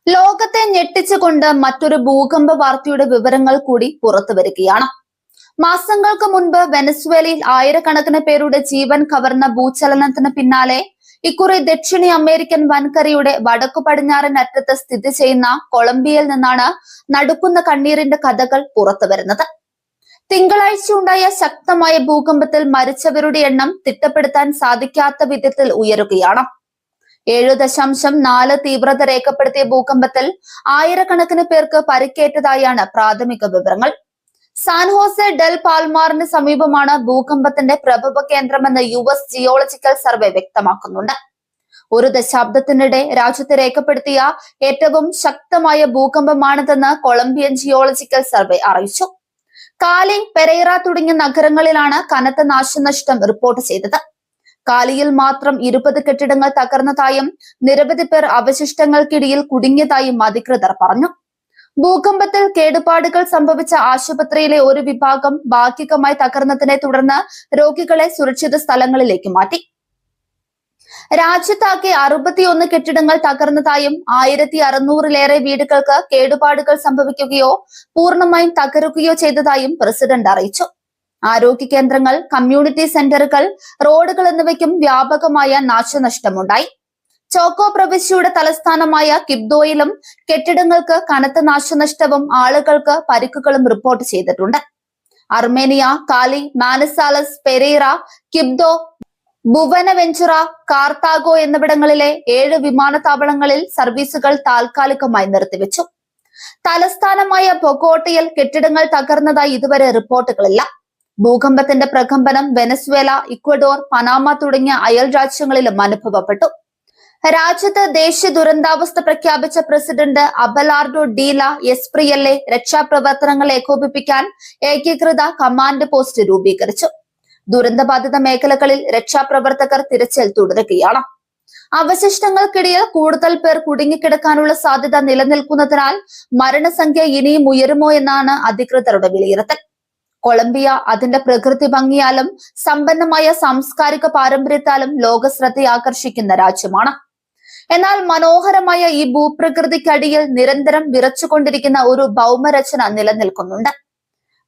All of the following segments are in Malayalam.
ലോകത്തെ ഞെട്ടിച്ചുകൊണ്ട് മറ്റൊരു ഭൂകമ്പ വാർത്തയുടെ വിവരങ്ങൾ കൂടി പുറത്തുവരികയാണ്. മാസങ്ങൾക്ക് മുൻപ് വെനസ്വേലയിൽ ആയിരക്കണക്കിന് പേരുടെ ജീവൻ കവർന്ന ഭൂചലനത്തിന് പിന്നാലെ ഇക്കുറി ദക്ഷിണ അമേരിക്കൻ വൻകരയുടെ വടക്കു പടിഞ്ഞാറൻ അറ്റത്ത് സ്ഥിതി ചെയ്യുന്ന കൊളംബിയയിൽ നിന്നാണ് നടുക്കുന്ന കണ്ണീരിന്റെ കഥകൾ പുറത്തുവരുന്നത്. തിങ്കളാഴ്ച ഉണ്ടായ ശക്തമായ ഭൂകമ്പത്തിൽ മരിച്ചവരുടെ എണ്ണം തിട്ടപ്പെടുത്താൻ സാധിക്കാത്ത വിധത്തിൽ ഉയരുകയാണ്. 7.4 തീവ്രത രേഖപ്പെടുത്തിയ ഭൂകമ്പത്തിൽ ആയിരക്കണക്കിന് പേർക്ക് പരിക്കേറ്റതായാണ് പ്രാഥമിക വിവരങ്ങൾ. സാൻഹോസെ ഡെൽ പാൽമാറിന് സമീപമാണ് ഭൂകമ്പത്തിന്റെ പ്രഭവ കേന്ദ്രമെന്ന് US ജിയോളജിക്കൽ സർവേ വ്യക്തമാക്കുന്നുണ്ട്. ഒരു ദശാബ്ദത്തിനിടെ രാജ്യത്ത് രേഖപ്പെടുത്തിയ ഏറ്റവും ശക്തമായ ഭൂകമ്പമാണിതെന്ന് കൊളംബിയൻ ജിയോളജിക്കൽ സർവേ അറിയിച്ചു. കാലി, പെരൈറ തുടങ്ങിയ നഗരങ്ങളിലാണ് കനത്ത നാശനഷ്ടം റിപ്പോർട്ട് ചെയ്തത്. കാലിയിൽ മാത്രം 20 കെട്ടിടങ്ങൾ തകർന്നതായും നിരവധി പേർ അവശിഷ്ടങ്ങൾക്കിടയിൽ കുടുങ്ങിയതായും അധികൃതർ പറഞ്ഞു. ഭൂകമ്പത്തിൽ കേടുപാടുകൾ സംഭവിച്ച ആശുപത്രിയിലെ ഒരു വിഭാഗം ഭാഗികമായി തകർന്നതിനെ തുടർന്ന് രോഗികളെ സുരക്ഷിത സ്ഥലങ്ങളിലേക്ക് മാറ്റി. രാജ്യത്താകെ 61 കെട്ടിടങ്ങൾ തകർന്നതായും 1600-ലേറെ വീടുകൾക്ക് കേടുപാടുകൾ സംഭവിക്കുകയോ പൂർണ്ണമായും തകരുകയോ ചെയ്തതായും പ്രസിഡന്റ് അറിയിച്ചു. ആരോഗ്യ കേന്ദ്രങ്ങൾ, കമ്മ്യൂണിറ്റി സെന്ററുകൾ, റോഡുകൾ എന്നിവയ്ക്കും വ്യാപകമായ നാശനഷ്ടമുണ്ടായി. ചോക്കോ പ്രവിശ്യയുടെ തലസ്ഥാനമായ കിബ്ദോയിലും കെട്ടിടങ്ങൾക്ക് കനത്ത നാശനഷ്ടവും ആളുകൾക്ക് പരിക്കുകളും റിപ്പോർട്ട് ചെയ്തിട്ടുണ്ട്. അർമേനിയ, കാലി, മാനസാലസ്, പെരൈറ, കിബ്ദോ, ബുവനവെഞ്ചുറ, കാർത്താഗോ എന്നിവിടങ്ങളിലെ 7 വിമാനത്താവളങ്ങളിൽ സർവീസുകൾ താൽക്കാലികമായി നിർത്തിവെച്ചു. തലസ്ഥാനമായ ബൊഗോട്ടയിൽ കെട്ടിടങ്ങൾ തകർന്നതായി ഇതുവരെ റിപ്പോർട്ടുകളില്ല. ഭൂകമ്പത്തിന്റെ പ്രകമ്പനം വെനസ്വേല, ഇക്വഡോർ, പനാമ തുടങ്ങിയ അയൽ രാജ്യങ്ങളിലും അനുഭവപ്പെട്ടു. രാജ്യത്ത് ദേശീയ ദുരന്താവസ്ഥ പ്രഖ്യാപിച്ച പ്രസിഡന്റ് അബലാർഡോ ഡീല എസ്പ്രിയല്ലെ രക്ഷാപ്രവർത്തനങ്ങൾ ഏകോപിപ്പിക്കാൻ ഏകീകൃത കമാൻഡ് പോസ്റ്റ് രൂപീകരിച്ചു. ദുരന്തബാധിത മേഖലകളിൽ രക്ഷാപ്രവർത്തകർ തിരച്ചിൽ തുടരുകയാണ്. അവശിഷ്ടങ്ങൾക്കിടയിൽ കൂടുതൽ പേർ കുടുങ്ങിക്കിടക്കാനുള്ള സാധ്യത നിലനിൽക്കുന്നതിനാൽ മരണസംഖ്യ ഇനിയും ഉയരുമോ എന്നാണ് അധികൃതരുടെ വിലയിരുത്തൽ. കൊളംബിയ അതിന്റെ പ്രകൃതി ഭംഗിയാലും സമ്പന്നമായ സാംസ്കാരിക പാരമ്പര്യത്താലും ലോക ശ്രദ്ധയാകർഷിക്കുന്ന രാജ്യമാണ്. എന്നാൽ മനോഹരമായ ഈ ഭൂപ്രകൃതിക്കടിയിൽ നിരന്തരം വിറച്ചുകൊണ്ടിരിക്കുന്ന ഒരു ഭൗമരചന നിലനിൽക്കുന്നുണ്ട്.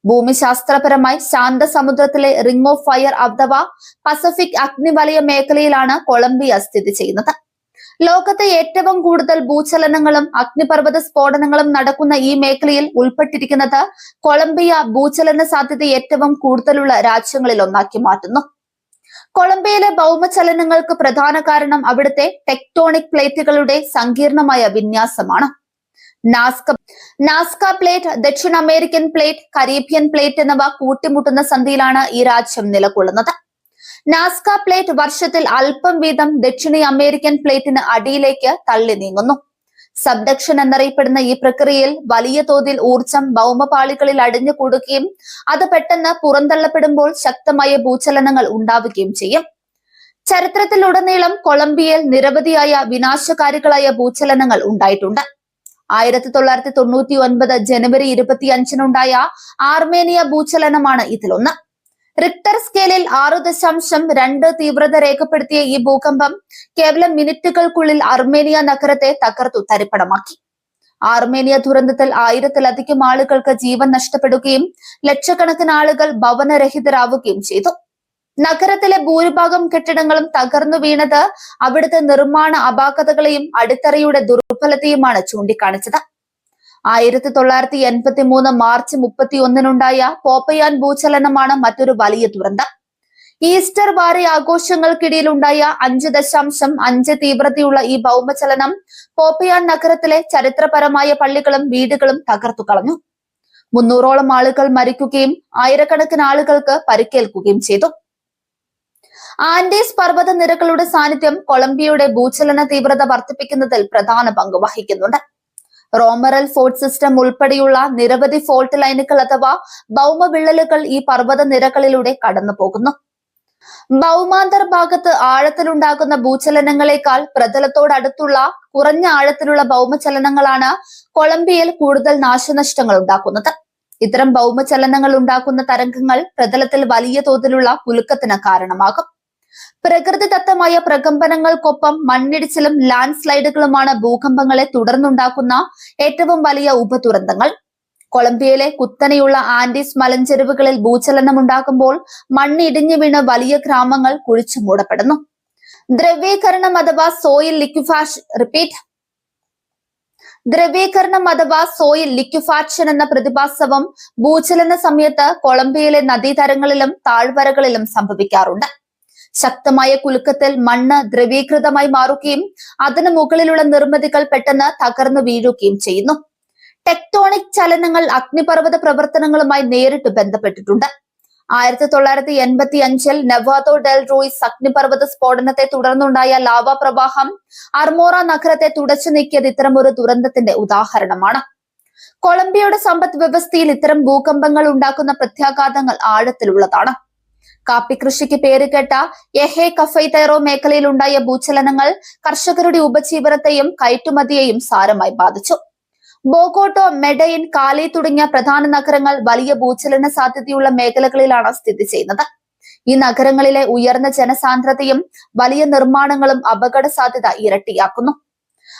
ഭൂമിശാസ്ത്രപരമായി ശാന്ത സമുദ്രത്തിലെ റിംഗ് ഓഫ് ഫയർ അഥവാ പസഫിക് അഗ്നിവലയ മേഖലയിലാണ് കൊളംബിയ സ്ഥിതി ചെയ്യുന്നത്. ലോകത്തെ ഏറ്റവും കൂടുതൽ ഭൂചലനങ്ങളും അഗ്നിപർവ്വത സ്ഫോടനങ്ങളും നടക്കുന്ന ഈ മേഖലയിൽ ഉൾപ്പെട്ടിരിക്കുന്നത് കൊളംബിയ ഭൂചലന സാധ്യത ഏറ്റവും കൂടുതലുള്ള രാജ്യങ്ങളിൽ ഒന്നാക്കി മാറ്റുന്നു. കൊളംബിയയിലെ ഭൗമചലനങ്ങൾക്ക് പ്രധാന കാരണം അവിടുത്തെ ടെക്ടോണിക് പ്ലേറ്റുകളുടെ സങ്കീർണമായ വിന്യാസമാണ്. നാസ്ക പ്ലേറ്റ്, ദക്ഷിണ അമേരിക്കൻ പ്ലേറ്റ്, കരീബിയൻ പ്ലേറ്റ് എന്നിവ കൂട്ടിമുട്ടുന്ന സന്ധിയിലാണ് ഈ രാജ്യം നിലകൊള്ളുന്നത്. നാസ്ക പ്ലേറ്റ് വർഷത്തിൽ അല്പം വീതം ദക്ഷിണ അമേരിക്കൻ പ്ലേറ്റിന് അടിയിലേക്ക് തള്ളി നീങ്ങുന്നു. സബ്ഡക്ഷൻ എന്നറിയപ്പെടുന്ന ഈ പ്രക്രിയയിൽ വലിയ തോതിൽ ഊർജം ഭൗമപാളികളിൽ അടിഞ്ഞുകൂടുകയും അത് പെട്ടെന്ന് പുറന്തള്ളപ്പെടുമ്പോൾ ശക്തമായ ഭൂചലനങ്ങൾ ഉണ്ടാവുകയും ചെയ്യും. ചരിത്രത്തിലുടനീളം കൊളംബിയയിൽ നിരവധിയായ വിനാശകാരികളായ ഭൂചലനങ്ങൾ ഉണ്ടായിട്ടുണ്ട്. 1999 ജനുവരി 25-നുണ്ടായ ആർമേനിയ ഭൂചലനമാണ് ഇതിലൊന്ന്. റിക്ടർ സ്കെയിലിൽ 6.2 തീവ്രത രേഖപ്പെടുത്തിയ ഈ ഭൂകമ്പം കേവലം മിനിറ്റുകൾക്കുള്ളിൽ അർമേനിയ നഗരത്തെ തകർത്തു തരിപ്പണമാക്കി. ആർമേനിയ ദുരന്തത്തിൽ 1000-ലധികം ആളുകൾക്ക് ജീവൻ നഷ്ടപ്പെടുകയും ലക്ഷക്കണക്കിന് ആളുകൾ ഭവനരഹിതരാവുകയും ചെയ്തു. നഗരത്തിലെ ഭൂരിഭാഗം കെട്ടിടങ്ങളും തകർന്നു വീണത് അവിടുത്തെ നിർമ്മാണ അപാകതകളെയും അടിത്തറയുടെ ദുർബലതയുമാണ് ചൂണ്ടിക്കാണിച്ചത്. 1983 മാർച്ച് 31-നുണ്ടായ പോപ്പയാൻ ഭൂചലനമാണ് മറ്റൊരു വലിയ ദുരന്തം. ഈസ്റ്റർ വാര ആഘോഷങ്ങൾക്കിടയിലുണ്ടായ 5.5 തീവ്രതയുള്ള ഈ ഭൗമചലനം പോപ്പയാൻ നഗരത്തിലെ ചരിത്രപരമായ പള്ളികളും വീടുകളും തകർത്തു കളഞ്ഞു. 300ഓളം ആളുകൾ മരിക്കുകയും ആയിരക്കണക്കിന് ആളുകൾക്ക് പരിക്കേൽക്കുകയും ചെയ്തു. ആൻഡീസ് പർവ്വത നിരകളുടെ സാന്നിധ്യം കൊളംബിയയുടെ ഭൂചലന തീവ്രത വർദ്ധിപ്പിക്കുന്നതിൽ പ്രധാന പങ്ക് വഹിക്കുന്നുണ്ട്. റോമറൽ ഫോൾട്ട് സിസ്റ്റം ഉൾപ്പെടെയുള്ള നിരവധി ഫോൾട്ട് ലൈനുകൾ അഥവാ ഭൗമവിള്ളലുകൾ ഈ പർവ്വത നിരകളിലൂടെ കടന്നു പോകുന്നു. ഭൗമാന്തർ ഭാഗത്ത് ആഴത്തിലുണ്ടാകുന്ന ഭൂചലനങ്ങളെക്കാൾ പ്രതലത്തോടടുത്തുള്ള കുറഞ്ഞ ആഴത്തിലുള്ള ഭൗമചലനങ്ങളാണ് കൊളംബിയയിൽ കൂടുതൽ നാശനഷ്ടങ്ങൾ ഉണ്ടാക്കുന്നത്. ഇത്തരം ഭൗമചലനങ്ങൾ ഉണ്ടാക്കുന്ന തരംഗങ്ങൾ പ്രതലത്തിൽ വലിയ തോതിലുള്ള കുലുക്കത്തിന് കാരണമാകും. പ്രകൃതിദത്തമായ പ്രകമ്പനങ്ങൾക്കൊപ്പം മണ്ണിടിച്ചിലും ലാൻഡ് സ്ലൈഡുകളുമാണ് ഭൂകമ്പങ്ങളെ തുടർന്നുണ്ടാക്കുന്ന ഏറ്റവും വലിയ ഉപദുരന്തങ്ങൾ. കൊളംബിയയിലെ കുത്തനെയുള്ള ആൻഡീസ് മലഞ്ചെരുവുകളിൽ ഭൂചലനം ഉണ്ടാകുമ്പോൾ മണ്ണിടിഞ്ഞു വീണ് വലിയ ഗ്രാമങ്ങൾ കുഴിച്ചു മൂടപ്പെടുന്നു. ദ്രവീകരണം അഥവാ സോയിൽ ലിക്വിഫാക്ഷൻ എന്ന പ്രതിഭാസവും ഭൂചലന സമയത്ത് കൊളംബിയയിലെ നദീതരങ്ങളിലും താഴ്വരകളിലും സംഭവിക്കാറുണ്ട്. ശക്തമായ കുലുക്കത്തിൽ മണ്ണ് ദ്രവീകൃതമായി മാറുകയും അതിനു മുകളിലുള്ള നിർമ്മിതികൾ പെട്ടെന്ന് തകർന്നു വീഴുകയും ചെയ്യുന്നു. ടെക്ടോണിക് ചലനങ്ങൾ അഗ്നിപർവ്വത പ്രവർത്തനങ്ങളുമായി നേരിട്ട് ബന്ധപ്പെട്ടിട്ടുണ്ട്. 1985 നെവാദോ ഡെൽ റൂയിസ് അഗ്നിപർവ്വത സ്ഫോടനത്തെ തുടർന്നുണ്ടായ ലാവാ പ്രവാഹം അർമോറ നഗരത്തെ തുടച്ചു നീക്കിയത് ഇത്തരമൊരു ദുരന്തത്തിന്റെ ഉദാഹരണമാണ്. കൊളംബിയയുടെ സമ്പദ് വ്യവസ്ഥയിൽ ഇത്തരം ഭൂകമ്പങ്ങൾ ഉണ്ടാക്കുന്ന പ്രത്യാഘാതങ്ങൾ ആഴത്തിലുള്ളതാണ്. കാപ്പി കൃഷിക്ക് പേരുകേട്ട എഹെ കഫൈതൈറോ മേഖലയിൽ ഉണ്ടായ ഭൂചലനങ്ങൾ കർഷകരുടെ ഉപജീവനത്തെയും കയറ്റുമതിയെയും സാരമായി ബാധിച്ചു. ബോഗോട്ടോ, മെഡയിൻ, കാലി തുടങ്ങിയ പ്രധാന നഗരങ്ങൾ വലിയ ഭൂചലന സാധ്യതയുള്ള മേഖലകളിലാണ് സ്ഥിതി ചെയ്യുന്നത്. ഈ നഗരങ്ങളിലെ ഉയർന്ന ജനസാന്ദ്രതയും വലിയ നിർമ്മാണങ്ങളും അപകട സാധ്യത ഇരട്ടിയാക്കുന്നു.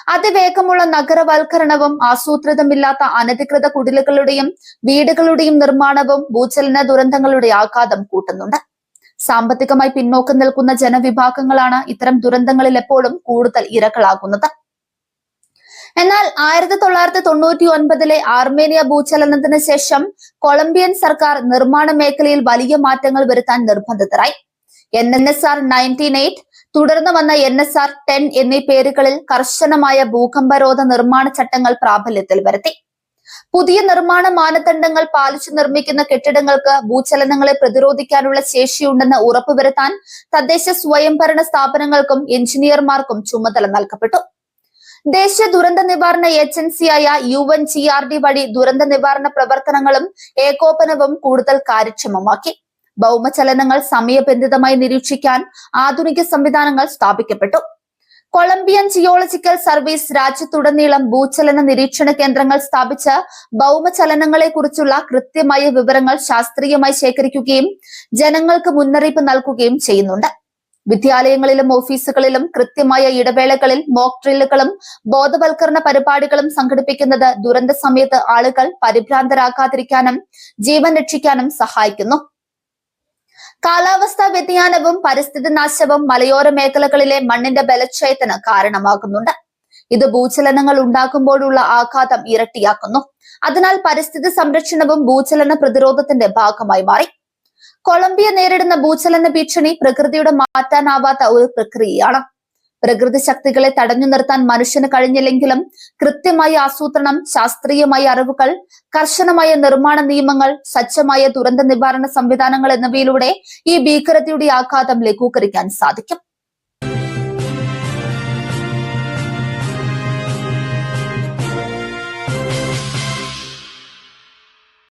അതിവേഗമുള്ള നഗരവൽക്കരണവും ആസൂത്രിതമില്ലാത്ത അനധികൃത കുടിലുകളുടെയും വീടുകളുടെയും നിർമ്മാണവും ഭൂചലന ദുരന്തങ്ങളുടെ ആഘാതം കൂട്ടുന്നുണ്ട്. സാമ്പത്തികമായി പിന്നോക്കം നിൽക്കുന്ന ജനവിഭാഗങ്ങളാണ് ഇത്തരം ദുരന്തങ്ങളിൽ എപ്പോഴും കൂടുതൽ ഇരകളാകുന്നത്. എന്നാൽ 1999 ആർമേനിയ ഭൂചലനത്തിന് ശേഷം കൊളംബിയൻ സർക്കാർ നിർമ്മാണ മേഖലയിൽ വലിയ മാറ്റങ്ങൾ വരുത്താൻ നിർബന്ധിതരായി. NSR 98, തുടർന്ന് വന്ന NSR 10 എന്നീ പേരുകളിൽ കർശനമായ ഭൂകമ്പരോധ നിർമ്മാണ ചട്ടങ്ങൾ പ്രാബല്യത്തിൽ വരുത്തി. പുതിയ നിർമ്മാണ മാനദണ്ഡങ്ങൾ പാലിച്ചു നിർമ്മിക്കുന്ന കെട്ടിടങ്ങൾക്ക് ഭൂചലനങ്ങളെ പ്രതിരോധിക്കാനുള്ള ശേഷിയുണ്ടെന്ന് ഉറപ്പുവരുത്താൻ തദ്ദേശ സ്വയംഭരണ സ്ഥാപനങ്ങൾക്കും എഞ്ചിനീയർമാർക്കും ചുമതല നൽകപ്പെട്ടു. ദേശീയ ദുരന്ത നിവാരണ ഏജൻസിയായ UNGRD വഴി ദുരന്ത നിവാരണ പ്രവർത്തനങ്ങളും ഏകോപനവും കൂടുതൽ കാര്യക്ഷമമാക്കി. ഭൗമചലനങ്ങൾ സമയബന്ധിതമായി നിരീക്ഷിക്കാൻ ആധുനിക സംവിധാനങ്ങൾ സ്ഥാപിക്കപ്പെട്ടു. കൊളംബിയൻ ജിയോളജിക്കൽ സർവീസ് രാജ്യത്തുടനീളം ഭൂചലന നിരീക്ഷണ കേന്ദ്രങ്ങൾ സ്ഥാപിച്ച് ഭൗമചലനങ്ങളെ കുറിച്ചുള്ള കൃത്യമായ വിവരങ്ങൾ ശാസ്ത്രീയമായി ശേഖരിക്കുകയും ജനങ്ങൾക്ക് മുന്നറിയിപ്പ് നൽകുകയും ചെയ്യുന്നുണ്ട്. വിദ്യാലയങ്ങളിലും ഓഫീസുകളിലും കൃത്യമായ ഇടവേളകളിൽ മോക്ക് ഡ്രില്ലുകളും ബോധവൽക്കരണ പരിപാടികളും സംഘടിപ്പിക്കുന്നത് ദുരന്ത സമയത്ത് ആളുകൾ പരിഭ്രാന്തരാകാതിരിക്കാനും ജീവൻ രക്ഷിക്കാനും സഹായിക്കുന്നു. കാലാവസ്ഥാ വ്യതിയാനവും പരിസ്ഥിതി നാശവും മലയോര മേഖലകളിലെ മണ്ണിന്റെ ബലക്ഷയത്തിന് കാരണമാകുന്നുണ്ട്. ഇത് ഭൂചലനങ്ങൾ ഉണ്ടാകുമ്പോഴുള്ള ആഘാതം ഇരട്ടിയാക്കുന്നു. അതിനാൽ പരിസ്ഥിതി സംരക്ഷണവും ഭൂചലന പ്രതിരോധത്തിന്റെ ഭാഗമായി മാറി. കൊളംബിയ നേരിടുന്ന ഭൂചലന ഭീഷണി പ്രകൃതിയുടെ മാറ്റാനാവാത്ത ഒരു പ്രക്രിയയാണ്. പ്രകൃതി ശക്തികളെ തടഞ്ഞു നിർത്താൻ മനുഷ്യന് കഴിഞ്ഞില്ലെങ്കിലും കൃത്യമായ ആസൂത്രണം, ശാസ്ത്രീയമായ അറിവുകൾ, കർശനമായ നിർമ്മാണ നിയമങ്ങൾ, സജ്ജമായ ദുരന്ത നിവാരണ സംവിധാനങ്ങൾ എന്നിവയിലൂടെ ഈ ഭീകരതയുടെ ആഘാതം ലഘൂകരിക്കാൻ സാധിക്കും.